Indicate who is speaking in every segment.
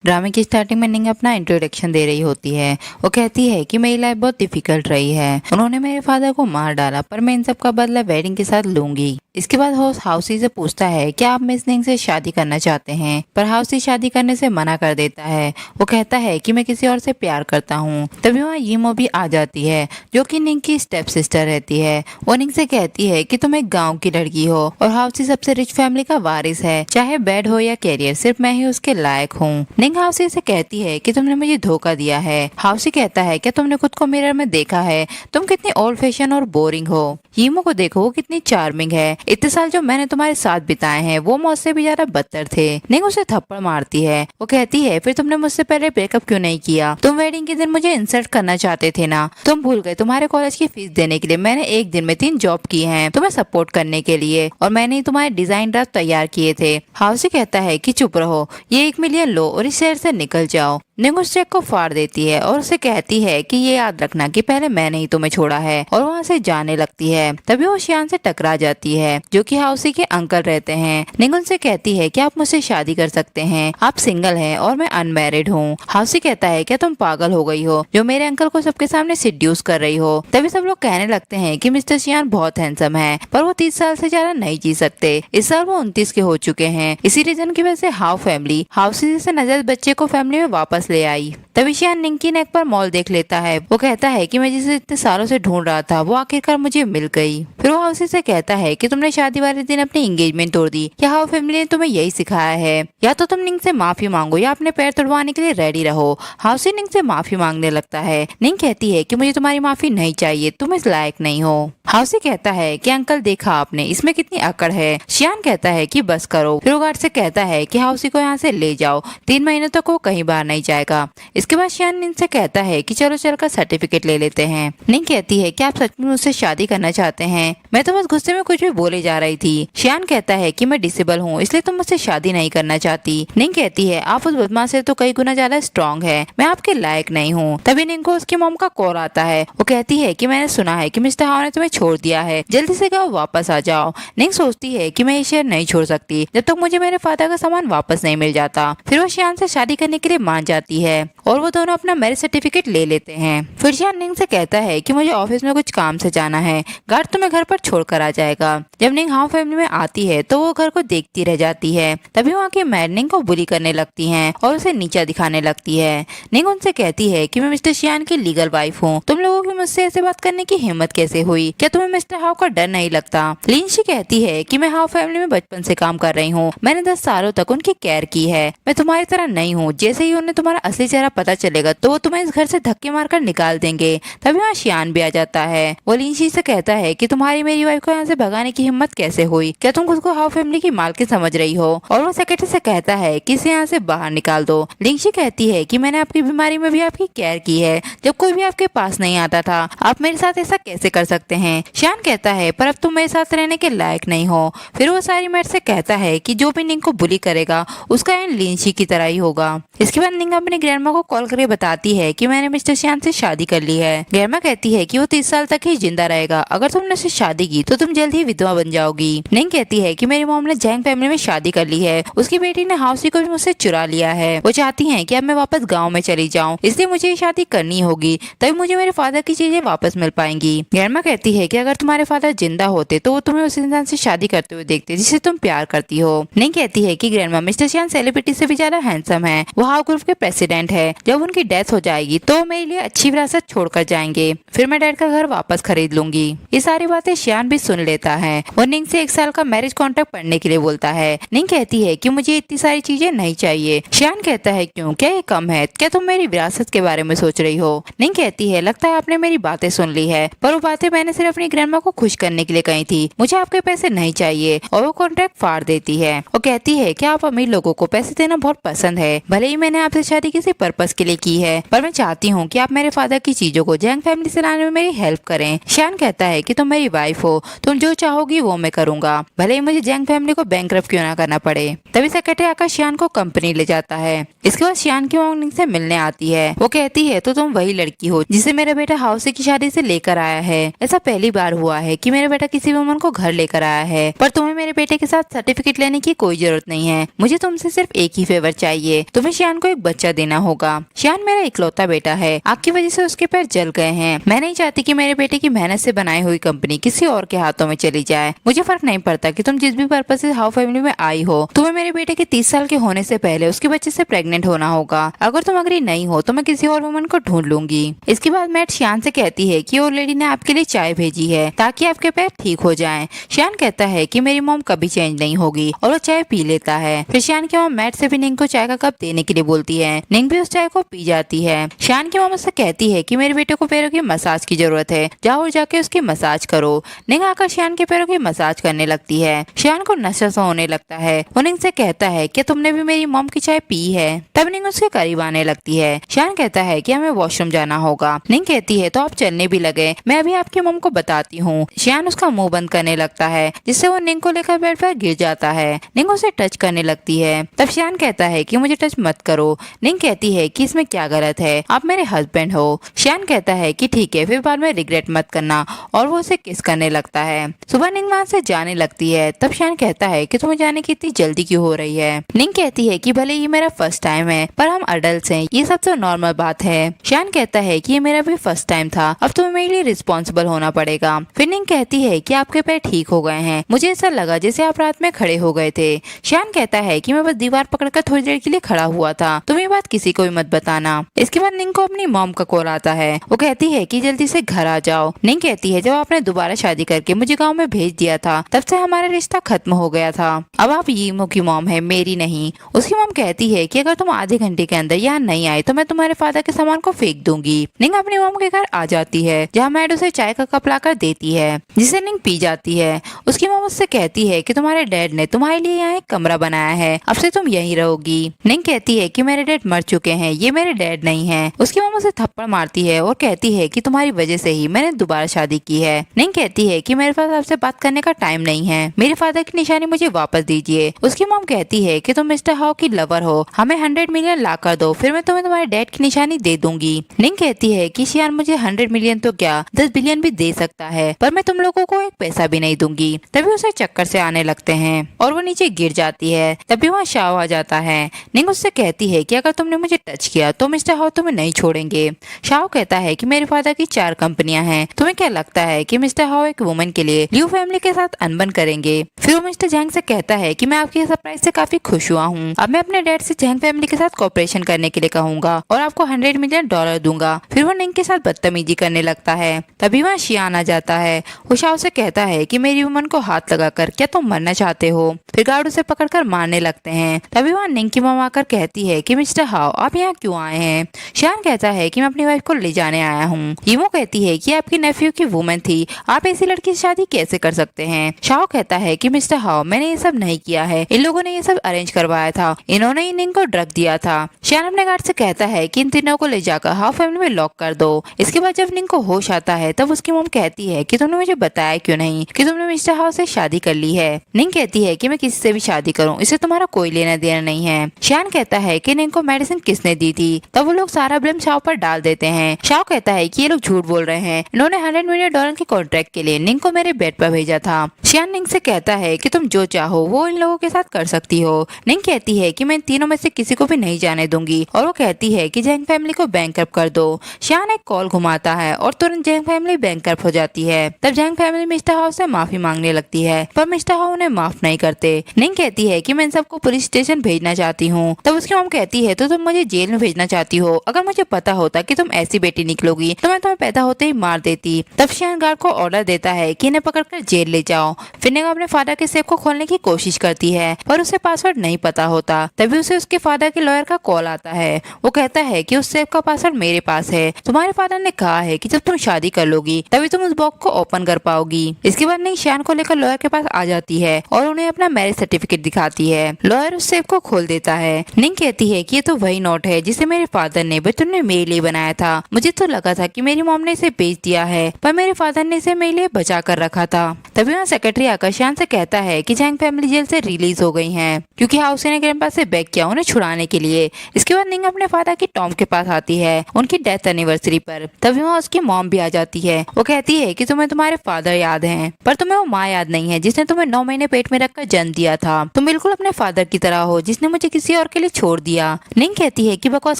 Speaker 1: ड्रामे की स्टार्टिंग में निंग अपना इंट्रोडक्शन दे रही होती है। वो कहती है कि मेरी लाइफ बहुत डिफिकल्ट रही है, उन्होंने मेरे फादर को मार डाला, पर मैं इन सब का बदला वेडिंग के साथ लूंगी। इसके बाद होस्ट हाउसी से पूछता है कि आप मिस निंग से शादी करना चाहते हैं, पर हाउसी शादी करने से मना कर देता है। वो कहता है कि मैं किसी और से प्यार करता हूँ। तभी वहाँ यीमो भी आ जाती है, जो कि निंग की स्टेप सिस्टर रहती है। वो निंग से कहती है कि तुम एक गाँव की लड़की हो और हाउसी सबसे रिच फैमिली का वारिस है, चाहे बेड हो या कैरियर, सिर्फ मैं ही उसके लायक हूँ। निंग हाउसी से कहती है कि तुमने मुझे धोखा दिया है। हाउसी कहता है क्या तुमने खुद को मिरर में देखा है, तुम कितनी ओल्ड फैशन और बोरिंग हो। यीमो को देखो, वो कितनी चार्मिंग है। इतने साल जो मैंने तुम्हारे साथ बिताए हैं वो मुझसे भी ज्यादा बदतर थे। निंग उसे थप्पड़ मारती है। वो कहती है फिर तुमने मुझसे पहले ब्रेकअप क्यों नहीं किया? तुम वेडिंग के दिन मुझे इंसल्ट करना चाहते थे ना? तुम भूल गए तुम्हारे कॉलेज की फीस देने के लिए मैंने एक दिन में 3 जॉब की हैं तुम्हें सपोर्ट करने के लिए, और मैंने तुम्हारे डिजाइन ड्राफ्ट तैयार किए थे। हाउसी कहता है कि चुप रहो, ये 1 मिलियन लो और इस शहर से निकल जाओ। निंग उस चेक को फाड़ देती है और उसे कहती है कि ये याद रखना कि पहले मैंने ही तुम्हें छोड़ा है, और वहाँ से जाने लगती है। तभी वो शियान से टकरा जाती है, जो कि हाउसी के अंकल रहते हैं। निंग उनसे कहती है कि आप मुझसे शादी कर सकते हैं, आप सिंगल हैं और मैं अनमैरिड हूँ। हाउसी कहता है क्या तुम पागल हो गई हो जो मेरे अंकल को सबके सामने सिड्यूस कर रही हो? तभी सब लोग कहने लगते हैं कि मिस्टर शियान बहुत हैंडसम है, पर वो 30 साल से ज्यादा नहीं जी सकते। इस साल वो 29 के हो चुके हैं। इसी रीजन की वजह से हाउ फैमिली हाउसी जैसे नजर बच्चे को फैमिली में वापस ले आई। तभी शियान निंग की नेक पर मॉल देख लेता है। वो कहता है कि मैं जिसे इतने सालों से ढूंढ रहा था वो आखिरकार मुझे मिल गई। फिर वो हाउसी से कहता है कि तुमने शादी वाले दिन अपनी एंगेजमेंट तोड़ दी, क्या हाउ फैमिली ने तुम्हें यही सिखाया है? या तो तुम निंग से माफी मांगो या अपने पैर तुड़वाने के लिए रेडी रहो। हाउसी निंग से माफी मांगने लगता है। निंग कहती है कि मुझे तुम्हारी माफी नहीं चाहिए, तुम इस लायक नहीं हो। हाउसी कहता है कि अंकल देखा आपने, इसमें कितनी अकड़ है। शियान कहता है कि बस करो। फिर वो गार्ड से कहता है कि हाउसी को यहाँ से ले जाओ, 3 महीनों तक वो कहीं बाहर नहीं जाएगा। इसके बाद शियान निंग से कहता है कि चलो चलकर सर्टिफिकेट ले लेते हैं। निंग कहती है कि आप सच में मुझसे शादी करना चाहते हैं? मैं तो बस गुस्से में कुछ भी बोले जा रही थी। शियान कहता है कि मैं डिसेबल हूँ इसलिए तुम मुझसे शादी नहीं करना चाहती। निंग कहती है आप उस बदमाश से तो कई गुना ज्यादा स्ट्रॉन्ग है, मैं आपके लायक नहीं हूँ। तभी निंग को उसकी मॉम का कॉल आता है। वो कहती है कि मैंने सुना है कि मिस्टर हाउ ने तुम्हें छोड़ दिया है, जल्दी से गाँव वापस आ जाओ। निंग सोचती है कि मैं ये शहर नहीं छोड़ सकती जब तक मुझे मेरे फादर का सामान वापस नहीं मिल जाता। फिर वो शियान से शादी करने के लिए मान जाती है और वो दोनों अपना मैरिज सर्टिफिकेट ले लेते हैं। फिर शियान निंग से कहता है कि मुझे ऑफिस में कुछ काम से जाना है, गार्ड तुम्हें घर पर छोड़कर आ जाएगा। जब निंग हाउ फैमिली में आती है तो वो घर को देखती रह जाती है। तभी वहाँ की मैड निंग को बुली करने लगती है और उसे नीचा दिखाने लगती है। निंग उनसे कहती है कि मैं मिस्टर शियान की लीगल वाइफ हूँ, तुम लोगों की मुझसे ऐसे बात करने की हिम्मत कैसे हुई? क्या तुम्हें मिस्टर हाउ का डर नहीं लगता? लिंशी कहती है कि मैं हाउ फैमिली में बचपन से काम कर रही हूँ, मैंने 10 सालों तक उनकी केयर की है, मैं तुम्हारी तरह नहीं हूँ। जैसे ही उन्हें तुम्हारा असली चेहरा पता चलेगा तो वो तुम्हें इस घर से धक्के मारकर निकाल देंगे। तभी वहाँ शियान भी आ जाता है। वो लिंशी से कहता है कि तुम्हारी मेरी वाइफ को यहाँ से भगाने की हिम्मत कैसे हुई? क्या तुम खुद को हाउ फैमिली की मालकिन समझ रही हो? और वो सेक्रेटरी से कहता है कि इसे यहाँ से बाहर निकाल दो। लिंशी कहती है कि मैंने आपकी बीमारी में भी आपकी केयर की है, जब कोई भी आपके पास नहीं आता था, आप मेरे साथ ऐसा कैसे कर सकते हैं? शियान कहता है पर अब तुम मेरे साथ रहने के लायक नहीं हो। फिर वो सारी मैट से कहता है कि जो भी निंग को बुली करेगा उसका एंड लिंशी की तरह ही होगा। इसके बाद निंग अपनी ग्रैंडमा को कॉल करके बताती है कि मैंने मिस्टर शियान से शादी कर ली है। ग्रैंडमा कहती है कि वो 30 साल तक ही जिंदा रहेगा, अगर तुमने उससे शादी की तो तुम जल्द ही विधवा बन जाओगी। निंग कहती है कि मेरी मॉम ने जैंग फैमिली में शादी कर ली है, उसकी बेटी ने हाउसी को भी मुझसे चुरा लिया है। वो चाहती है कि अब मैं वापस गाँव में चली जाऊँ, इसलिए मुझे ये शादी करनी होगी, तभी मुझे मेरे फादर की चीजें वापस मिल पाएंगी। ग्रैंडमा कहती है कि अगर तुम्हारे फादर जिंदा होते तो वो तुम्हें उस इंसान से शादी करते हुए देखते जिसे तुम प्यार करती हो। निंग कहती है कि ग्रैंडमा मिस्टर शियान सेलिब्रिटी से भी ज्यादा हैंडसम है, वो हाउ ग्रुप के प्रेसिडेंट है, जब उनकी डेथ हो जाएगी तो मेरे लिए अच्छी विरासत छोड़कर जाएंगे, फिर मैं डैड का घर वापस खरीद लूंगी। ये सारी बातें शियान भी सुन लेता है। वो निंग से 1 साल का मैरिज कॉन्ट्रैक्ट पढ़ने के लिए बोलता है। निंग कहती है कि मुझे इतनी सारी चीजें नहीं चाहिए। शियान कहता है क्यों, क्या ये कम है? क्या तुम मेरी विरासत के बारे में सोच रही हो? निंग कहती है लगता है आपने मेरी बातें सुन ली है, पर वो बातें मैंने सिर्फ अपनी ग्रैंडमा को खुश करने के लिए कही थी, मुझे आपके पैसे नहीं चाहिए। और वो कॉन्ट्रैक्ट फाड़ देती है। वो कहती है कि आप अमीर लोगों को पैसे देना बहुत पसंद है, भले ही मैंने आपसे शादी किसी पर्पज पर्पस के लिए की है, पर मैं चाहती हूँ कि आप मेरे फादर की चीजों को जैंग फैमिली से लाने में मेरी हेल्प करें। शियान कहता है कि तुम मेरी वाइफ हो, तुम जो चाहोगी वो मैं करूंगा, भले ही मुझे जैंग फैमिली को बैंकरप्ट क्यों ना करना पड़े। तभी सेक्रेटरी आकर शियान को कंपनी ले जाता है। इसके बाद शियान की मॉम निंग से मिलने आती है। वो कहती है तो तुम वही लड़की हो जिसे मेरा बेटा हाउसी की शादी से लेकर आया है। ऐसा पहली बार हुआ है कि मेरा बेटा किसी वुमन को घर लेकर आया है, पर तुम्हें मेरे बेटे के साथ सर्टिफिकेट लेने की कोई जरूरत नहीं है। मुझे तुमसे सिर्फ एक ही फेवर चाहिए, तुम्हें शियान को एक बच्चा देना होगा। शियान मेरा इकलौता बेटा है, आपकी वजह से उसके पैर जल गए हैं। मैं नहीं चाहती कि मेरे बेटे की मेहनत से बनाई हुई कंपनी किसी और के हाथों में चली जाए। मुझे फर्क नहीं पड़ता कि तुम जिस भी पर्पज से हाउ फैमिली में आई हो, तुम्हें मेरे बेटे के 30 साल के होने से पहले उसके बच्चे से प्रेग्नेंट होना होगा। अगर तुम अग्री नहीं हो तो मैं किसी और वुमन को ढूंढ लूंगी। इसके बाद मैट शियान से कहती है कि और लेडी ने आपके लिए चाय भेजी है ताकि आपके पैर ठीक हो जाएं। शियान कहता है कि मेरी मॉम कभी चेंज नहीं होगी और वो चाय पी लेता है। फिर शियान की मॉम मैट से भी निंग को चाय का कप देने के लिए बोलती है। निंग भी उस चाय को पी जाती है। शियान की मॉम उससे कहती है कि मेरे बेटे को पैरों की मसाज की जरूरत है, जाओ और जाके उसकी मसाज करो। निंग आकर शियान के पैरों की मसाज करने लगती है। शियान को नशा सा होने लगता है। वो निंग से कहता है कि तुमने भी मेरी मॉम की चाय पी है। तब निंग उसके करीब आने लगती है। शियान कहता है कि हमें वॉशरूम जाना होगा। निंग कहती है तो आप चलने भी लगे, मैं अभी आपकी मॉम को बताती हूँ। शियान उसका मुंह बंद करने लगता है, जिससे वो निंग को लेकर बेड पर गिर जाता है। निंग उसे टच करने लगती है। तब शियान कहता है कि मुझे टच मत करो। निंग कहती है कि इसमें क्या गलत है, आप मेरे हस्बैंड हो। शियान कहता है कि ठीक है, फिर बाद में रिग्रेट मत करना, और वो उसे किस करने लगता है। सुबह निंग वहाँ से जाने लगती है। तब शियान कहता है कि तुम्हें जाने की इतनी जल्दी क्यों हो रही है। निंग कहती है कि भले ये मेरा फर्स्ट टाइम है, पर हम अडल्ट हैं, ये सब तो नॉर्मल बात है। शियान कहता है कि ये मेरा भी फर्स्ट टाइम था, अब तुम्हें मेरे लिए रिस्पॉन्सिबल होना पड़ेगा। फिर निंग कहती है कि आपके पैर ठीक हो गए हैं, मुझे ऐसा लगा जैसे आप रात में खड़े हो गए थे। शियान कहता है कि मैं बस दीवार पकड़कर थोड़ी देर के लिए खड़ा हुआ था, तुम ये बात किसी को भी मत बताना। इसके बाद निंग को अपनी मॉम का कॉल आता है। वो कहती है कि जल्दी से घर आ जाओ। निंग कहती है जब आपने दोबारा शादी करके मुझे गाँव में भेज दिया था, तब से हमारा रिश्ता खत्म हो गया था। अब आप यीमो की मॉम है, मेरी नहीं। उसकी मॉम कहती है कि अगर तुम आधे घंटे के अंदर यहाँ नहीं आए तो मैं तुम्हारे फादर के सामान को फेंक दूंगी। निंग अपनी मॉम के घर आ जाती है, जहाँ मैड उसे चाय का कप लाकर देती है, जिसे निंग पी जाती है। उसकी मॉम उससे कहती है कि तुम्हारे डैड ने तुम्हारे लिए यहाँ एक कमरा बनाया है, अब से तुम यहीं रहोगी। निंग कहती है कि मेरे डैड मर चुके हैं, ये मेरे डैड नहीं है। उसकी मॉम उसे थप्पड़ मारती है और कहती है कि तुम्हारी वजह से ही मैंने दोबारा शादी की है। निंग कहती है कि मेरे पास आपसे बात करने का टाइम नहीं है, मेरे फादर की निशानी मुझे वापस दीजिए। उसकी मॉम कहती है कि तुम मिस्टर हाउ की लवर हो, हमें 100 मिलियन ला कर दो, फिर मैं तुम्हें तुम्हारे डैड की निशानी दे दूंगी। निंग कहती है कि शियान मुझे 100 मिलियन तो क्या 10 बिलियन भी दे सकता है, पर मैं तुम लोगों को एक पैसा भी नहीं दूंगी। तभी उसे चक्कर से आने लगते हैं और वो नीचे गिर जाती है। तभी वहाँ शाओ आ जाता है। निंग उससे कहती है कि अगर तुमने मुझे टच किया तो मिस्टर हाउ तुम्हें नहीं छोड़ेंगे। शाओ कहता है कि मेरे फादर की 4 कंपनियां हैं, तुम्हें क्या लगता है कि मिस्टर हाउ एक वुमन के लिए लियू फैमिली के साथ अनबन करेंगे। फिर वो मिस्टर जैंग से कहता है कि मैं आपकी सरप्राइज से काफी खुश हुआ हूँ, अब मैं अपने डैड से जैंग फैमिली के साथ कोऑपरेशन करने के लिए कहूंगा और आपको 100 मिलियन डॉलर दूंगा। फिर वो निंग के साथ बदतमीजी करने लगता है। तभी वहाँ शियान आ जाता है। वो शाओ से कहता है कि मेरी वुमन को हाथ लगाकर क्या तुम मरना चाहते हो। फिर गार्ड उसे पकड़कर मारने लगते हैं। तभी वहाँ निंग की मॉम आकर कहती है कि मिस्टर हाउ आप यहाँ क्यों आए हैं। शियान कहता है कि मैं अपनी वाइफ को ले जाने आया हूँ। यीमो कहती है कि आपकी नेफ्यू की वुमन थी, आप ऐसी लड़की से शादी कैसे कर सकते हैं। शाओ कहता है कि मिस्टर हाउ मैंने ये सब नहीं किया है, इन लोगों ने ये सब अरेंज करवाया था, इन्होंने ही निंग को ड्रग दिया था। शियान अपने गार्ड से कहता है कि इन तीनों को ले जाकर हाउ फैमिली में लॉक कर दो। इसके बाद जब निंग को होश आता है तब उसकी मॉम कहती है कि तुमने मुझे बताया क्यों नहीं कि तुमने मिस्टर हाउ से शादी कर ली है। निंग कहती है कि मैं किसी से भी शादी करूं, इससे तुम्हारा कोई लेना देना नहीं है। शियान कहता है कि निंग को मेडिसिन किसने दी थी। तब वो लोग सारा ब्लेम शाओ पर डाल देते हैं। शाओ कहता है कि ये लोग झूठ बोल रहे हैं, इन्होंने 100 मिलियन डॉलर के कॉन्ट्रैक्ट के लिए निंग को मेरे बेड पर भेजा था। शियान निंग से कहता है कि तुम जो चाहो वो इन लोगों के साथ कर सकती हो। निंग कहती है कि मैं इन तीनों में से किसी को भी नहीं जाने दूंगी और वो कहती है कि जैंग फैमिली को बैंकरप्ट कर दो। शियान एक कॉल घुमाता है और तुरंत जैंग फैमिली बैंकरप्ट हो जाती है। तब जैंग फैमिली मिस्टर हाउ से माफी मांगने लगती है, पर मिस्टर हाउ उन्हें माफ नहीं करते। निंग कहती है कि मैं इन सबको पुलिस स्टेशन भेजना चाहती हूँ। तब उसकी मॉम कहती है तो तुम मुझे जेल में भेजना चाहती हो, अगर मुझे पता होता कि तुम ऐसी बेटी निकलोगी तो मैं तुम्हें पैदा होते ही मार देती। तब शियान गार्ड को ऑर्डर देता है कि इन्हें पकड़कर जेल ले जाओ। फिर निंग अपने फादर के सेफ को खोलने की कोशिश करती है, पर उसे पासवर्ड नहीं पता होता। तभी उसे उसके फादर के लॉयर का कॉल आता है। वो कहता है कि उस सेफ का पासवर्ड मेरे पास है, तुम्हारे फादर ने कहा है कि जब तुम शादी कर लोगी तभी तुम उस बॉक्स को ओपन कर पाओगी। इसके बाद निंग शियान को लेकर लॉयर के पास आ जाती है और उन्हें अपना मैरिज सर्टिफिकेट दिखाती है। लॉयर उस सेफ को खोल देता है। निंग कहती है कि ये तो वही नोट नोट है जिसे मेरे फादर ने बचपन में मेरे लिए बनाया था। मुझे तो लगा था कि मेरी मॉम ने इसे बेच दिया है, पर मेरे फादर ने इसे मेरे लिए बचा कर रखा था। तभी वहाँ सेक्रेटरी आकर शान से कहता है कि जैंग फैमिली जेल से रिलीज हो गई है क्योंकि हाउसी ने ग्रैंडपा से बेग किया उन्हें छुड़ाने के लिए। इसके बाद निंग अपने फादर की टॉम के पास आती है उनकी डेथ एनिवर्सरी पर। तभी वहाँ उसकी मॉम भी आ जाती है। वो कहती है कि तुम्हें तुम्हारे फादर याद हैं, पर तुम्हें वो माँ याद नहीं है जिसने तुम्हें 9 महीने पेट में रखकर जन्म दिया था। तुम बिल्कुल अपने फादर की तरह हो जिसने मुझे किसी और के लिए छोड़ दिया। निंग कहती है कि बकवास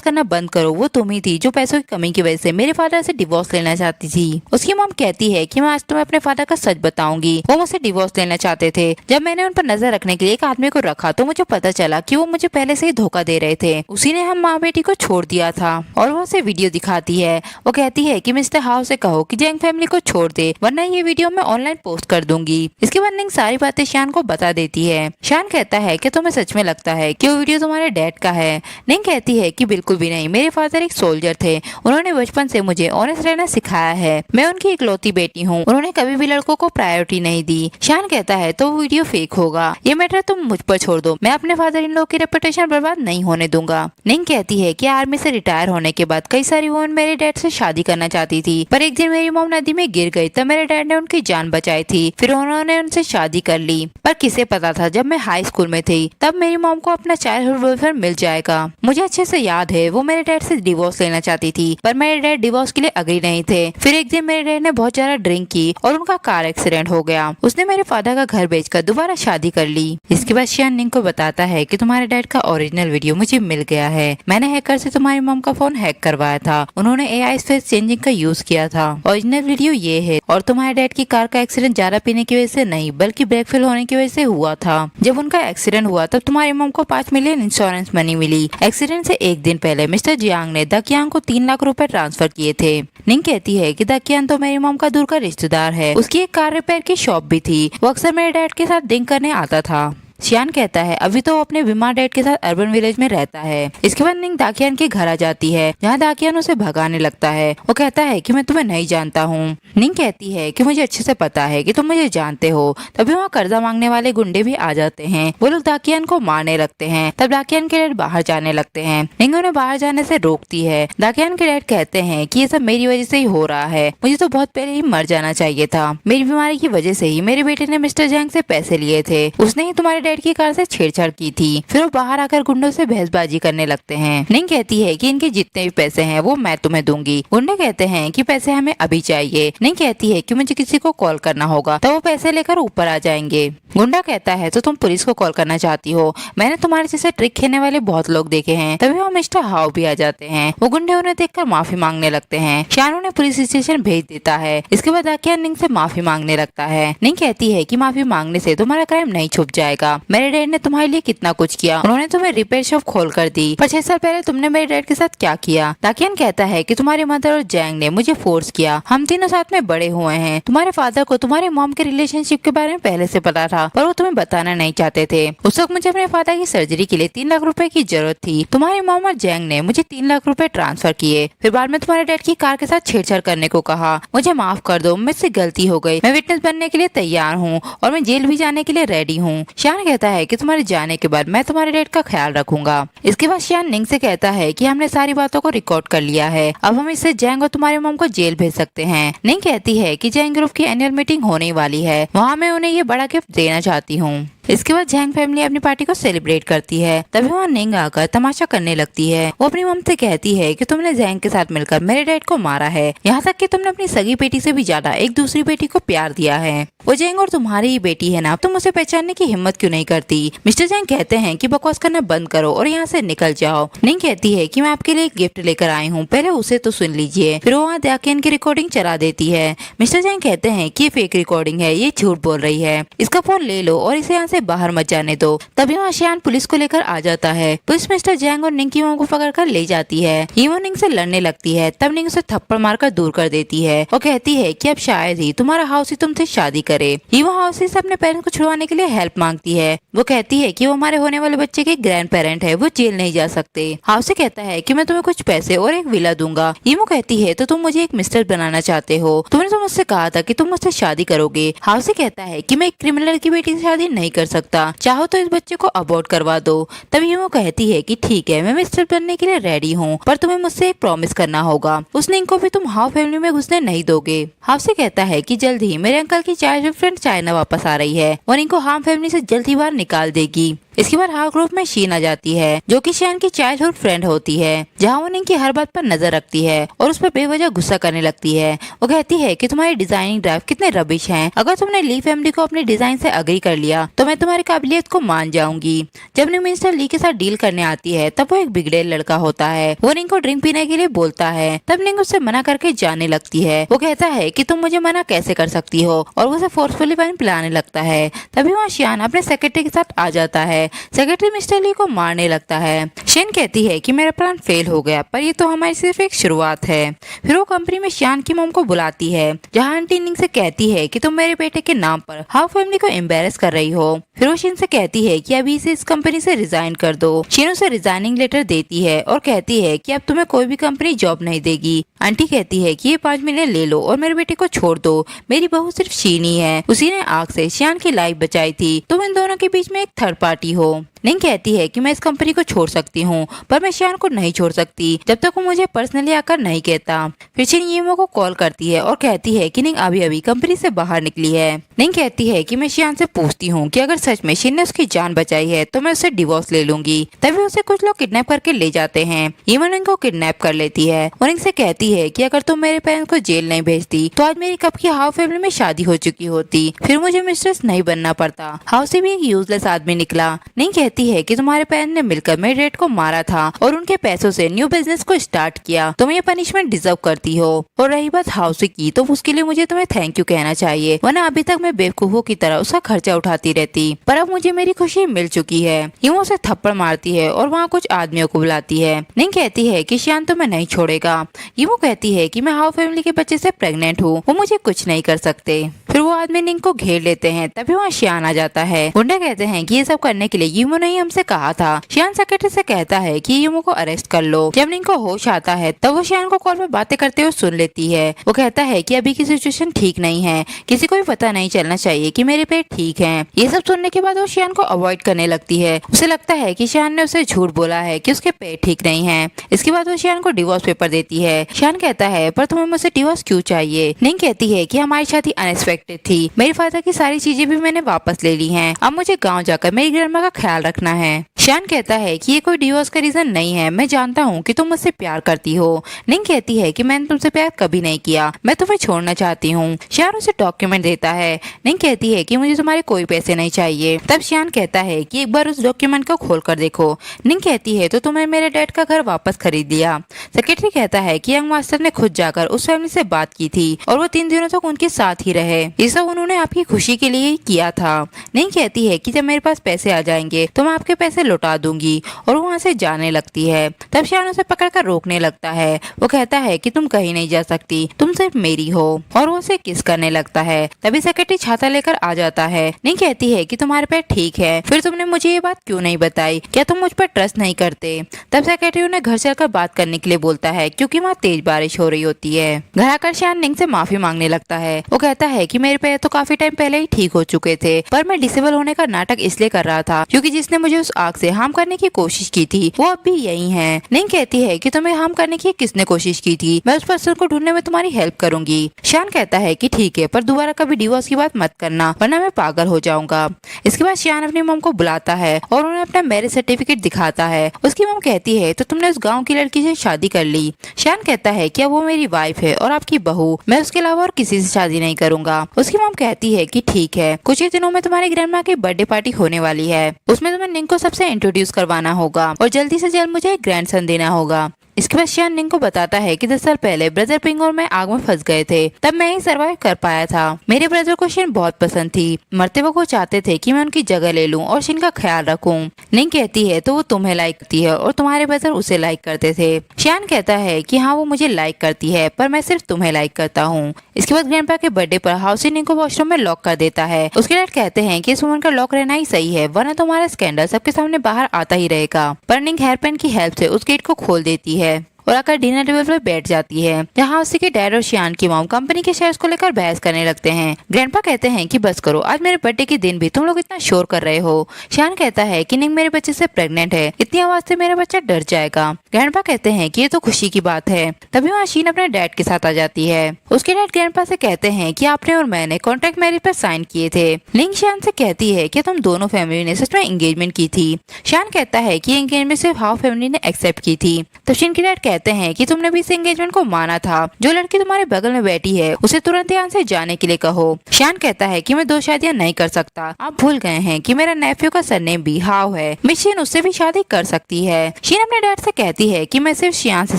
Speaker 1: करना बंद करो, वो तुम ही थी जो पैसों की कमी की वजह से मेरे फादर से डिवोर्स लेना चाहती थी। उसकी मॉम कहती है कि मैं आज तुम्हें अपने फादर का सच बताऊंगी। वो मुझसे डिवोर्स लेना चाहते थे। जब मैंने उन पर नजर रखने के लिए एक आदमी को रखा तो मुझे पता चला कि वो मुझे पहले से ही धोखा दे रहे थे। उसी ने हम माँ बेटी को छोड़ दिया था। और वो उसे वीडियो दिखाती है। वो कहती है कि मिस्टर हाउ से कहो कि जैंग फैमिली को छोड़ दे, वरना ये वीडियो मैं ऑनलाइन पोस्ट कर दूंगी। इसके बाद निंग सारी बातें शान को बता देती है। शान कहता है कि तुम्हें सच में लगता है कि वो वीडियो तुम्हारे डैड का है? निंग कहती है कि बिल्कुल भी नहीं, मेरे फादर एक सोल्जर थे। उन्होंने बचपन से मुझे ऑनेस्ट रहना सिखाया है। मैं उनकी इकलौती बेटी हूँ। उन्होंने कभी भी लड़कों को प्रायोरिटी नहीं दी। शान कहता है तो वो वीडियो फेक होगा। ये मैटर तुम मुझ पर छोड़ दो, मैं अपने फादर इन लोग की रेपुटेशन बर्बाद नहीं होने दूंगा। निंग कहती है कि आर्मी से रिटायर होने के बाद कई सारी वुमेन मेरे डैड से शादी करना चाहती थी, पर एक दिन मेरी मॉम नदी में गिर गई तब मेरे डैड ने उनकी जान बचाई थी। फिर उन्होंने उनसे शादी कर ली। पर किसे पता था जब मैं हाई स्कूल में थी तब मेरी मॉम को अपना चाइल्डहुड बॉयफ्रेंड मिल जाएगा। मुझे अच्छे से याद है वो मेरे डैड से डिवोर्स लेना चाहती थी, पर मेरे डैड डिवोर्स के लिए अग्री नहीं थे। फिर एक दिन मेरे डैड ने बहुत ज्यादा ड्रिंक की और उनका कार एक्सीडेंट हो गया। उसने मेरे फादर का घर बेचकर दोबारा शादी कर ली। इसके बाद शान निंग को बताता है कि तुम्हारे डैड का ओरिजिनल वीडियो मुझे मिल गया है। मैंने हैकर से तुम्हारी मॉम का फोन हैक करवाया था। उन्होंने AI फेस चेंजिंग का यूज किया था। ओरिजिनल वीडियो ये है। और तुम्हारे डैड की कार का एक्सीडेंट ज्यादा पीने की वजह से नहीं बल्कि ब्रेक फेल होने की वजह से हुआ था। जब उनका एक्सीडेंट हुआ तब तुम्हारी मॉम को 5 मिलियन इंश्योरेंस मनी मिली। एक्सीडेंट से एक दिन पहले मिस्टर जियांग ने दकियांग को 3 लाख रुपए ट्रांसफर किए थे। निंग कहती है कि दकियांग तो मेरी मॉम का दूर का रिश्तेदार है। उसकी एक कार रिपेयर की शॉप भी थी। वो अक्सर मेरे डैड के साथ ड्रिंक करने आता था। शियान कहता है अभी तो वो अपने बीमार डैड के साथ अर्बन विलेज में रहता है। इसके बाद निंग दाकियान के घर आ जाती है जहाँ दाकियान उसे भगाने लगता है। वो कहता है कि मैं तुम्हें नहीं जानता हूँ। निंग कहती है कि मुझे अच्छे से पता है कि तुम मुझे जानते हो। तभी वहाँ कर्जा मांगने वाले गुंडे भी आ जाते हैं। वो लोग दाकियान को मारने लगते हैं। तब दाकियान के डैड बाहर जाने लगते हैं। निंग उन्हें बाहर जाने से रोकती है। दाकियान के डैड कहते हैं कि ये सब मेरी वजह से ही हो रहा है। मुझे तो बहुत पहले ही मर जाना चाहिए था। मेरी बीमारी की वजह से ही मेरे बेटे ने मिस्टर जैंग से पैसे लिए थे। उसने ही तुम्हारे डैड की कार से छेड़छाड़ की थी। फिर वो बाहर आकर गुंडों से बहसबाजी करने लगते हैं। निंग कहती है कि इनके जितने भी पैसे हैं वो मैं तुम्हें दूंगी। गुंडे कहते हैं कि पैसे हमें अभी चाहिए। निंग कहती है कि मुझे किसी को कॉल करना होगा तो वो पैसे लेकर ऊपर आ जाएंगे। गुंडा कहता है तो तुम पुलिस को कॉल करना चाहती हो? मैंने तुम्हारे जैसे ट्रिक खेलने वाले बहुत लोग देखे हैं। तभी वो मिस्टर हाउ भी आ जाते हैं। वो गुंडे उन्हें देखकर माफी मांगने लगते हैं। शान उन्हें पुलिस स्टेशन भेज देता है। इसके बाद दाकियान निंग से माफी मांगने लगता है। निंग कहती है कि माफी मांगने से तुम्हारा क्राइम नहीं छुप जाएगा। मेरे डैड ने तुम्हारे लिए कितना कुछ किया। उन्होंने तुम्हें रिपेयर शॉप खोल कर दी, पर 6 साल पहले तुमने मेरे डैड के साथ क्या किया? दाकियान कहता है कि तुम्हारी मदर और जैंग ने मुझे फोर्स किया। हम तीनों साथ में बड़े हुए हैं। तुम्हारे फादर को तुम्हारी मॉम के रिलेशनशिप के बारे में पहले से पता था, पर वो तुम्हें बताना नहीं चाहते थे। उस वक्त मुझे अपने फादर की सर्जरी के लिए 3 लाख रुपए की जरूरत थी। तुम्हारी मॉम और जैंग ने मुझे 3 लाख रुपए ट्रांसफर किए। फिर बाद में तुम्हारे डैड की कार के साथ छेड़छाड़ करने को कहा। मुझे माफ कर दो, मुझसे गलती हो गई। मैं विटनेस बनने के लिए तैयार हूँ और मैं जेल भी जाने के लिए रेडी हूँ। शान कहता है कि तुम्हारे जाने के बाद मैं तुम्हारे डैड का ख्याल रखूंगा। इसके बाद शान निंग से कहता है कि हमने सारी बातों को रिकॉर्ड कर लिया है। अब हम इससे जैंग और तुम्हारी मॉम को जेल भेज सकते हैं। निंग कहती है कि जैंग ग्रुप की एनुअल मीटिंग होने वाली है, वहाँ मैं उन्हें ये बड़ा गिफ्ट देना चाहती हूँ। इसके बाद जैंग फैमिली अपनी पार्टी को सेलिब्रेट करती है। तभी वहाँ निंग आकर तमाशा करने लगती है। वो अपनी मॉम से कहती है कि तुमने जैंग के साथ मिलकर मेरे डैड को मारा है। यहाँ तक कि तुमने अपनी सगी बेटी से भी ज्यादा एक दूसरी बेटी को प्यार दिया है। वो जैंग और तुम्हारी ही बेटी है ना, तुम उसे पहचानने की हिम्मत क्यों नहीं करती? मिस्टर जैंग कहते हैं कि बकवास करना बंद करो और यहाँ से निकल जाओ। निंग कहती है कि मैं आपके लिए एक गिफ्ट लेकर आई हूँ, पहले उसे तो सुन लीजिए। फिर वो वहाँ दाकियान की रिकॉर्डिंग चला देती है। मिस्टर जैंग कहते हैं कि ये फेक रिकॉर्डिंग है, ये झूठ बोल रही है। इसका फोन ले लो और इसे यहाँ से बाहर मत जाने दो। तभी वहाँ शियान पुलिस को लेकर आ जाता है। पुलिस मिस्टर जैंग और निंग की मॉम को पकड़कर ले जाती है। ये वो निंग से लड़ने लगती है। तब निंग उसे थप्पड़ मारकर दूर कर देती है और कहती है कि अब शायद ही तुम्हारा हाउसी तुमसे शादी करे। ये वो हाउसी से अपने पेरेंट्स को छुड़वाने के लिए हेल्प मांगती है। वो कहती है कि वो हमारे होने वाले बच्चे के ग्रैंड पेरेंट है, वो जेल नहीं जा सकते। हाउसी कहता है कि मैं तुम्हें कुछ पैसे और एक विला दूंगा। ईमो कहती है तो तुम मुझे एक मिस्टर बनाना चाहते हो? तुमने तो मुझसे कहा था कि तुम मुझसे शादी करोगे। हाउसी कहता है कि मैं एक क्रिमिनल की बेटी से शादी नहीं कर सकता, चाहो तो इस बच्चे को अबॉर्ट करवा दो। तभी वो कहती है कि ठीक है, मैं मिस्टर बनने के लिए रेडी हूँ, पर तुम्हें मुझसे एक प्रॉमिस करना होगा, उस निंग को भी तुम हाउ फैमिली में घुसने नहीं दोगे। हाउ से कहता है कि जल्द ही मेरे अंकल की चाइल्डहुड फ्रेंड चाइना वापस आ रही है, वो निंग को हाउ फैमिली से जल्द ही बाहर निकाल देगी। इसके बाद हाउ ग्रुप में शीन आ जाती है, जो कि शियान की चाइल्डहुड फ्रेंड होती है, जहाँ वो निंग की हर बात पर नजर रखती है और उस पर बेवजह गुस्सा करने लगती है। वो कहती है कि तुम्हारी डिजाइनिंग ड्राइव कितने रबिश हैं, अगर तुमने ली फैमिली को अपने डिजाइन से अग्री कर लिया तो मैं तुम्हारी काबिलियत को मान जाऊंगी। जब निंग मिस्टर ली के साथ डील करने आती है तब वो एक बिगड़ेल लड़का होता है। वो निंग को ड्रिंक पीने के लिए बोलता है, तब निंग उससे मना करके जाने लगती है। वो कहता है कि तुम मुझे मना कैसे कर सकती हो, और वो उसे फोर्सफुली पानी पिलाने लगता है। तभी वहाँ शियान अपने सेक्रेटरी के साथ आ जाता है। सेक्रेटरी मिस्टर ली को मारने लगता है। शियान कहती है कि मेरा प्लान फेल हो गया, पर ये तो हमारी सिर्फ एक शुरुआत है। फिर वो कंपनी में शियान की मॉम को बुलाती है, जहाँ आंटी निंग से कहती है कि तुम मेरे बेटे के नाम पर हाउ फैमिली को एम्बेरस कर रही हो। फिर वो शिन से कहती है कि अभी इसे इस कंपनी से रिजाइन कर दो। शिन उसे रिजाइनिंग लेटर देती है और कहती है कि अब तुम्हें कोई भी कंपनी जॉब नहीं देगी। आंटी कहती है कि ये 5 मिलियन ले लो और मेरे बेटे को छोड़ दो, मेरी बहू सिर्फ शीन ही है, उसी ने आग से शियान की लाइफ बचाई थी, तुम इन दोनों के बीच में एक थर्ड पार्टी हो। निंग कहती है कि मैं इस कंपनी को छोड़ सकती हूँ, पर मैं शियान को नहीं छोड़ सकती जब तक वो मुझे पर्सनली आकर नहीं कहता। फिर शिन यीमो को कॉल करती है और कहती है कि निंग अभी अभी कंपनी से बाहर निकली है। निंग कहती है कि मैं शियान से पूछती हूँ कि अगर सच में शिन ने उसकी जान बचाई है तो मैं उससे डिवोर्स ले लूंगी। तभी उसे कुछ लोग किडनैप करके ले जाते हैं। यीमो निंग को किडनैप कर लेती है और निंग से कहती है कि अगर तुम मेरे पेरेंट्स को जेल नहीं भेजती तो आज मेरी कब की हाउ फैमिली में शादी हो चुकी होती, फिर मुझे मिस्ट्रेस नहीं बनना पड़ता। हाउ से भी एक यूजलेस आदमी निकला। निंग कहती है कि तुम्हारे पेरेंट्स ने मिलकर मेरे डैड को मारा था और उनके पैसों से न्यू बिजनेस को स्टार्ट किया, तुम ये पनिशमेंट डिजर्व करती हो। और रही बात हाउस की, तो उसके लिए मुझे तुम्हें थैंक यू कहना चाहिए, वरना अभी तक मैं बेवकूफों की तरह उसका खर्चा उठाती रहती, पर अब मुझे मेरी खुशी मिल चुकी है। यूं उसे थप्पड़ मारती है और वहाँ कुछ आदमियों को बुलाती है। निंग कहती है कि शियान तुम्हें नहीं छोड़ेगा। यूं कहती है कि मैं हाउ फैमिली के बच्चे से प्रेग्नेंट हूँ, वो मुझे कुछ नहीं कर सकते। फिर वो आदमी निंग को घेर लेते हैं। तभी वहाँ शियान आ जाता है। गुंडे कहते हैं कि ये सब करने के लिए यूमो ने ही हमसे कहा था। शियान सेक्रेटरी से कहता है कि यूमो को अरेस्ट कर लो। जब निंग को होश आता है तब वो शियान को कॉल पर बातें करते हुए सुन लेती है। वो कहता है कि अभी की सिचुएशन ठीक नहीं है, किसी को भी पता नहीं चलना चाहिए कि मेरे पेट ठीक है। ये सब सुनने के बाद वो शियान को अवॉइड करने लगती है। उसे लगता है कि शियान ने उसे झूठ बोला है कि उसके पेट ठीक नहीं है। इसके बाद वो शियान को डिवोर्स पेपर देती है। शियान कहता है, पर तुम्हें मुझसे डिवोर्स क्यों चाहिए? निंग कहती है कि हमारी शादी अनएक्सपेक्टेड थी, मेरे फादर की सारी चीजें भी मैंने वापस ले ली हैं, अब मुझे गांव जाकर मेरी ग्रैंडमा का ख्याल रखना है। शियान कहता है कि ये कोई डिवोर्स का रीजन नहीं है, मैं जानता हूँ कि तुम मुझसे प्यार करती हो। निंग कहती है कि मैंने तुमसे प्यार कभी नहीं किया, मैं तुम्हें छोड़ना चाहती हूँ। शियान उसे डॉक्यूमेंट देता है। निंग कहती है कि मुझे तुम्हारे कोई पैसे नहीं चाहिए। तब शियान कहता है कि एक बार उस डॉक्यूमेंट को खोल कर देखो। निंग कहती है तो तुमने मेरे डैड का घर वापस खरीद लिया। सेक्रेटरी कहता है कि यंग मास्टर ने खुद जाकर उस फैमिली से बात की थी और वो 3 दिनों तक उनके साथ ही रहे। ये सब उन्होंने आपकी खुशी के लिए ही किया था। निंग कहती है कि जब मेरे पास पैसे आ जाएंगे तो मैं आपके पैसे लौटा दूंगी, और वहाँ से जाने लगती है। तब शियान उसे पकड़कर रोकने लगता है। वो कहता है कि तुम कहीं नहीं जा सकती, तुम सिर्फ मेरी हो, और वो उसे किस करने लगता है। तभी सेक्रेटरी छाता लेकर आ जाता है। निंग कहती है कि तुम्हारे पेट ठीक है, फिर तुमने मुझे ये बात क्यों नहीं बताई? क्या तुम मुझ पर ट्रस्ट नहीं करते? तब सेक्रेटरी उन्हें घर चलकर बात करने के लिए बोलता है, क्योंकि वहाँ तेज बारिश हो रही होती है। घर आकर शियान निंग से माफी मांगने लगता है। वो कहता है कि मेरे पैर तो काफी टाइम पहले ही ठीक हो चुके थे, पर मैं डिसेबल होने का नाटक इसलिए कर रहा था क्योंकि जिसने मुझे उस आग से हार्म करने की कोशिश की थी वो अब भी यही है। निंग कहती है कि तुम्हें हार्म करने की किसने कोशिश की थी, मैं उस पर्सन को ढूंढने में तुम्हारी हेल्प करूंगी। शियान कहता है कि ठीक है, पर दोबारा कभी डिवोर्स की बात मत करना, वरना मैं पागल हो जाऊंगा। इसके बाद शियान अपनी मॉम को बुलाता है और उन्हें अपना मैरिज सर्टिफिकेट दिखाता है। उसकी मॉम कहती है तो तुमने उस गाँव की लड़की से शादी कर ली। शियान कहता है कि अब वो मेरी वाइफ है और आपकी बहू, मैं उसके अलावा और किसी से शादी नहीं करूंगा। उसकी मॉम कहती है कि ठीक है, कुछ ही दिनों में तुम्हारी ग्रैंडमा की बर्थडे पार्टी होने वाली है, उसमें तुम्हें निंग को सबसे इंट्रोड्यूस करवाना होगा और जल्दी से जल्द मुझे एक ग्रैंडसन देना होगा। इसके बाद शियान निंग को बताता है कि 10 साल पहले ब्रदर पिंग और मैं आग में फंस गए थे, तब मैं ही सरवाइव कर पाया था। मेरे ब्रदर को शिन बहुत पसंद थी, मरते वक्त वो चाहते थे कि मैं उनकी जगह ले लूं और शिन का ख्याल रखूं। निंग कहती है तो वो तुम्हें लाइक करती है और तुम्हारे ब्रदर उसे लाइक करते थे। शियान कहता है कि हाँ वो मुझे लाइक करती है, पर मैं सिर्फ तुम्हें लाइक करता हूँ। इसके बाद ग्रैंडपा के बर्थडे पर हाउसी निंग को वॉशरूम में लॉक कर देता है। उसके डैड कहते हैं कि इस वुमन का लॉक रहना ही सही है, वरना तुम्हारा स्कैंडल सबके सामने बाहर आता ही रहेगा। पर निंग हेयरपेन की हेल्प से उस गेट को खोल देती है और आकर डिनर टेबल पर बैठ जाती है, जहाँ उसी के डैड और शियान की मॉम कंपनी के शेयर्स को लेकर बहस करने लगते हैं। ग्रैंडपा कहते हैं कि बस करो, आज मेरे बर्थडे के दिन भी तुम लोग इतना शोर कर रहे हो। शियान कहता है कि निंग मेरे बच्चे से प्रेग्नेंट है, इतनी आवाज से मेरा बच्चा डर जाएगा। ग्रैंडपा कहते हैं कि ये तो खुशी की बात है। तभी वहाँ शीन अपने डैड के साथ आ जाती है। उसके डैड ग्रैंडपा से कहते हैं कि आपने और मैंने कॉन्ट्रैक्ट मैरिज पर साइन किए थे। निंग शियान से कहती है कि तुम दोनों फैमिली ने सच में एंगेजमेंट की थी। शियान कहता है कि एंगेजमेंट सिर्फ हाफ फैमिली ने एक्सेप्ट की थी। तो शिन के डैड कहते हैं कि तुमने भी इस एंगेजमेंट को माना था। जो लड़की तुम्हारे बगल में बैठी है उसे तुरंत यहाँ से जाने के लिए कहो। शियान कहता है कि मैं 2 शादियां नहीं कर सकता, आप भूल गए हैं कि मेरा नेफ्यू का सरनेम भी हाव है, मैं शिन उससे भी शादी कर सकती है। शिन अपने डैड से कहती है कि मैं सिर्फ शियान से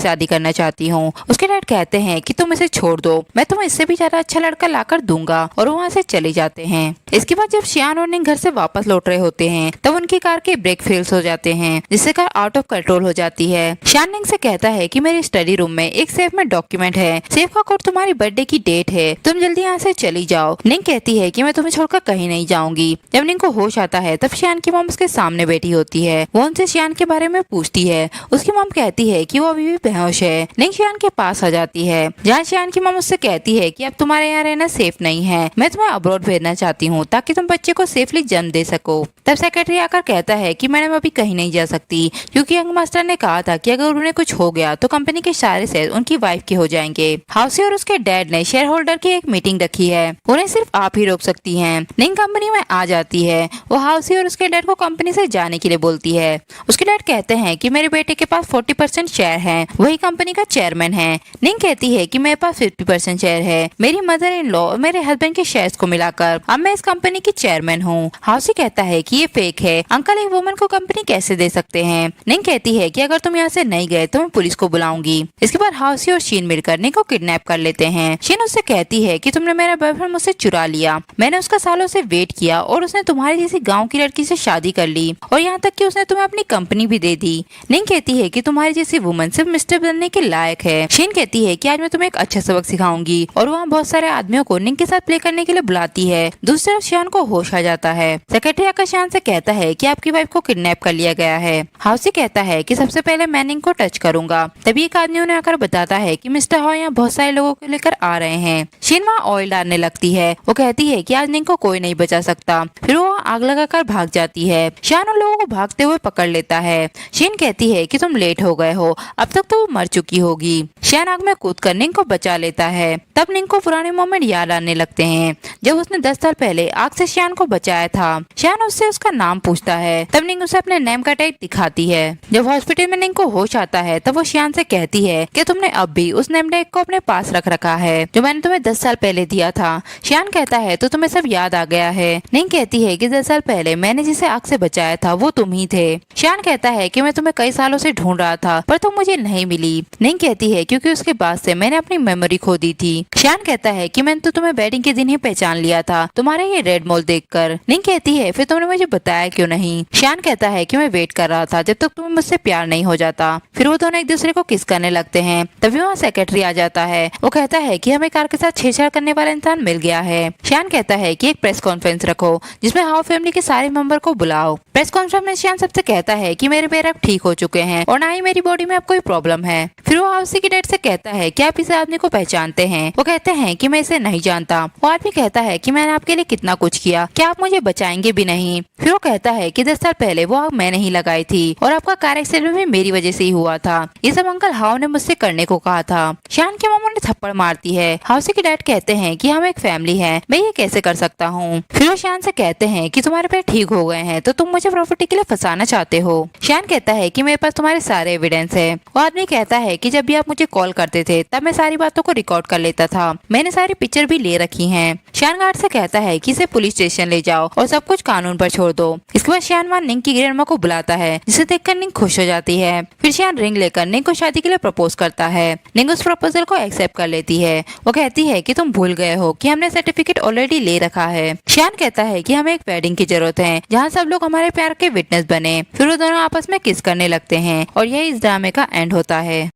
Speaker 1: शादी करना चाहती हूँ। उसके डैड कहते हैं कि तुम इसे छोड़ दो, मैं तुम्हें इससे भी ज्यादा अच्छा लड़का लाकर दूंगा, और वहाँ से चले जाते हैं। इसके बाद जब शियान और निंग घर से वापस लौट रहे होते हैं तब उनकी कार के ब्रेक फेल्स हो जाते हैं, जिससे कार आउट ऑफ कंट्रोल हो जाती है। शियान निंग से कहता है कि मेरे स्टडी रूम में एक सेफ में डॉक्यूमेंट है, सेफ का कोड तुम्हारी बर्थडे की डेट है, तुम जल्दी यहाँ से चली जाओ। निंग कहती है कि मैं तुम्हें छोड़कर कहीं नहीं जाऊंगी। जब निंग को होश आता है तब शियान की मॉम उसके सामने बैठी होती है। वो उनसे शियान के बारे में पूछती है। उसकी मॉम कहती है कि वो अभी भी बेहोश है। निंग शियान के पास आ जाती है, जहाँ शियान की मॉम उससे कहती है कि अब तुम्हारे यहाँ रहना सेफ नहीं है, मैं तुम्हें अब्रॉड भेजना चाहती हूँ ताकि तुम बच्चे को सेफली जन्म दे सको। तब सेक्रेटरी आकर कहता है कि मैडम अभी कहीं नहीं जा सकती, क्योंकि यंग मास्टर ने कहा था कि अगर उन्हें कुछ हो गया तो कंपनी के सारे शेयर उनकी वाइफ के हो जाएंगे। हाउसी और उसके डैड ने शेयर होल्डर की एक मीटिंग रखी है, उन्हें सिर्फ आप ही रोक सकती हैं। निंग कंपनी में आ जाती है। वो हाउसी और उसके डैड को कंपनी से जाने के लिए बोलती है। उसके डैड कहते हैं कि मेरे बेटे के पास 40% शेयर है, वही कंपनी का चेयरमैन है। निंग कहती है कि मेरे पास 50% शेयर है, मेरी मदर इन लॉ और मेरे हस्बैंड के शेयर्स को मिलाकर अब मैं इस कंपनी की चेयरमैन हूँ। हाउसी कहता है कि ये फेक है, अंकल एक वुमन को कंपनी कैसे दे सकते हैं। निंग कहती है कि अगर तुम यहाँ से नहीं गए तो मैं पुलिस को बुलाऊंगी। इसके बाद हाउसी और शीन मिलकर निंग को किडनैप कर लेते हैं। शीन उससे कहती है कि तुमने मेरा बॉयफ्रेंड मुझसे चुरा लिया, मैंने उसका सालों से वेट किया और उसने तुम्हारी जैसी गाँव की लड़की से शादी कर ली, और यहाँ तक कि उसने तुम्हें अपनी कंपनी भी दे दी। निंग कहती है कि तुम्हारी जैसी वुमन सिर्फ मिस्टर बनने के लायक है। शीन कहती है कि आज मैं तुम्हें एक अच्छा सबक सिखाऊंगी, और वहाँ बहुत सारे आदमियों को निंग के साथ प्ले करने के लिए बुलाती है। दूसरी तरफ शियान को होश आ जाता है। सेक्रेटरी आकर शियान से कहता है कि आपकी वाइफ को किडनैप कर लिया गया है। हाउसी कहता है कि सबसे पहले मैं निंग को टच करूंगा। तभी एक आदमी उन्हें आकर बताता है कि मिस्टर हॉ यहाँ बहुत सारे लोगों को लेकर आ रहे हैं। शीन वहाँ ऑयल डालने लगती है। वो कहती है कि आज निंग को कोई नहीं बचा सकता। फिर वो आग लगाकर भाग जाती है। शियान उन लोगों को भागते हुए पकड़ लेता है। शीन कहती है कि तुम लेट हो गए हो, अब तक तो वो मर चुकी होगी। शियान आग में कूदकर निंग को बचा लेता है। तब निंग को पुराने मोमेंट याद आने लगते हैं, जब उसने 10 साल पहले आग से शियान को बचाया था। शियान उससे उसका नाम पूछता है। तब निंग उसे अपने नेम का टैग दिखाती है। जब हॉस्पिटल में निंग को होश आता है तब वो शियान से कहती है कि तुमने अब भी उस नेम टैग को अपने पास रख रखा है जो मैंने तुम्हें 10 साल पहले दिया था। शियान कहता है तो तुम्हें सब याद आ गया है। निंग कहती है कि 10 साल पहले मैंने जिसे आग से बचाया था वो तुम ही थे। शियान कहता है कि मैं तुम्हें कई सालों से ढूंढ रहा था पर तुम मुझे नहीं मिली। निंग कहती है क्योंकि उसके बाद से मैंने अपनी मेमोरी खो दी थी। शियान कहता है कि मैंने तो तुम्हें वेडिंग के दिन ही पहचान लिया था तुम्हारा ये रेड मॉल देखकर। निंग कहती है फिर तुमने मुझे बताया क्यों नहीं। शियान कहता है कि मैं वेट कर रहा था जब तक तुम्हें मुझसे प्यार नहीं हो जाता। फिर वो दोनों एक दूसरे को किस करने लगते हैं। तभी वहाँ सेक्रेटरी आ जाता है। वो कहता है कि हमें कार के साथ छेड़छाड़ करने वाला इंसान मिल गया है। शियान कहता है कि एक प्रेस कॉन्फ्रेंस रखो जिसमें हाउ फैमिली के सारे मेंबर को बुलाओ। प्रेस कॉन्फ्रेंस में शियान सबसे कहता है कि मेरे पैर अब ठीक हो चुके हैं और ना ही मेरी बॉडी में अब कोई प्रॉब्लम है। फिर वो हाउसी के डैड से कहता है कि आप इस आदमी को पहचानते हैं। वो कहते हैं कि मैं इसे नहीं जानता। वो आदमी कहता है कि मैंने आपके लिए कितना कुछ किया, क्या आप मुझे बचाएंगे भी नहीं। फिर वो कहता है कि 10 साल पहले वो आग मैंने ही लगाई थी और आपका कार एक्सीडेंट भी मेरी वजह से ही हुआ था। ये सब अंकल हाउ ने मुझसे करने को कहा था। शियान की मम्मा ने थप्पड़ मारती है। हाउसी के डैड कहते हैं कि हम एक फैमिली है, मैं ये कैसे कर सकता हूँ। फिर वो शियान से कहते हैं कि तुम्हारे पैर ठीक हो गए हैं तो तुम मुझे प्रॉपर्टी के लिए फंसाना चाहते हो। शियान कहता है कि मेरे पास तुम्हारे सारे एविडेंस है। वो आदमी कहता है कि जब भी आप मुझे कॉल करते थे तब मैं सारी बातों को रिकॉर्ड कर लेता था, मैंने सारी पिक्चर भी ले रखी हैं। शियान गार्ड से कहता है कि इसे पुलिस स्टेशन ले जाओ और सब कुछ कानून पर छोड़ दो। इसके बाद शियान वहाँ निंग की ग्रैंडमा को बुलाता है जिसे देखकर निंग खुश हो जाती है। फिर शियान रिंग लेकर निंग को शादी के लिए प्रपोज करता है। निंग उस प्रपोजल को एक्सेप्ट कर लेती है। वो कहती है कि तुम भूल गए हो कि हमने सर्टिफिकेट ऑलरेडी ले रखा है। शियान कहता है कि हमें एक वेडिंग की जरूरत है जहाँ सब लोग हमारे प्यार के विटनेस बने। फिर वो दोनों आपस में किस करने लगते हैं और यही इस ड्रामे का एंड होता है।